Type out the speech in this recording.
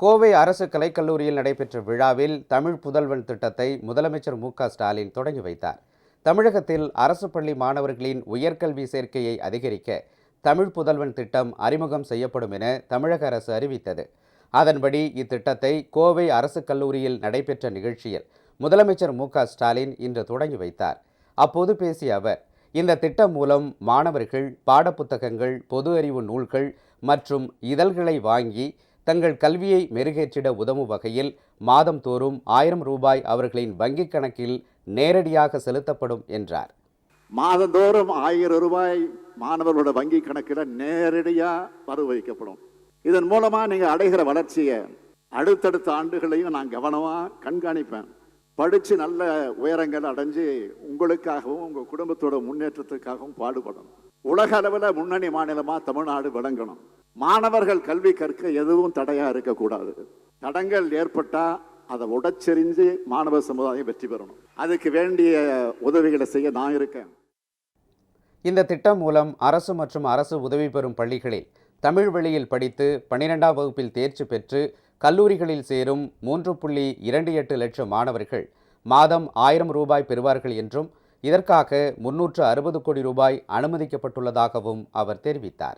கோவை அரசு கலைக்கல்லூரியில் நடைபெற்ற விழாவில் தமிழ் புதல்வன் திட்டத்தை முதலமைச்சர் மு.க.ஸ்டாலின் தொடங்கி வைத்தார். தமிழகத்தில் அரசு பள்ளி மாணவர்களின் உயர்கல்வி சேர்க்கையை அதிகரிக்க தமிழ் புதல்வன் திட்டம் அறிமுகம் செய்யப்படும் என தமிழக அரசு அறிவித்தது. அதன்படி இத்திட்டத்தை கோவை அரசு கல்லூரியில் நடைபெற்ற நிகழ்ச்சியில் முதலமைச்சர் மு.க.ஸ்டாலின் இன்று தொடங்கி வைத்தார். அப்போது பேசிய அவர், இந்த திட்டம் மூலம் மாணவர்கள் பாடப்புத்தகங்கள், பொது அறிவு நூல்கள் மற்றும் இதழ்களை வாங்கி தங்கள் கல்வியை மெருகேற்றிட உதவும் வகையில் மாதந்தோறும் 1000 ரூபாய் அவர்களின் வங்கிக் கணக்கில் நேரடியாக செலுத்தப்படும் என்றார். மாதந்தோறும் 1000 ரூபாய் மாணவர்களோட வங்கி கணக்கில் நேரடியாக வரவு வைக்கப்படும். இதன் மூலமா நீங்க அடைகிற வளர்ச்சியை அடுத்தடுத்த ஆண்டுகளையும் நான் கவனமா கண்காணிப்பேன். படிச்சு நல்ல உயரங்கள் அடைஞ்சு உங்களுக்காகவும் உங்க குடும்பத்தோட முன்னேற்றத்துக்காகவும் பாடுபடணும். உலக அளவில் முன்னணி மாநிலமா தமிழ்நாடு விளங்கணும். மாணவர்கள் கல்வி கற்க எதுவும் தடையா இருக்கக்கூடாது. தடங்கள் ஏற்பட்டா அதை உடைச்செறிஞ்சு மாணவ சமுதாயம் வெற்றி பெறணும். அதுக்கு வேண்டிய உதவிகளை செய்ய நான் இருக்கேன். இந்த திட்டம் மூலம் அரசு மற்றும் அரசு உதவி பெறும் பள்ளிகளில் தமிழ் வழியில் படித்து 12ஆம் வகுப்பில் தேர்ச்சி பெற்று கல்லூரிகளில் சேரும் 3.28 லட்சம் மாணவர்கள் மாதம் 1000 ரூபாய் பெறுவார்கள் என்றும் இதற்காக 360 கோடி ரூபாய் அனுமதிக்கப்பட்டுள்ளதாகவும் அவர் தெரிவித்தார்.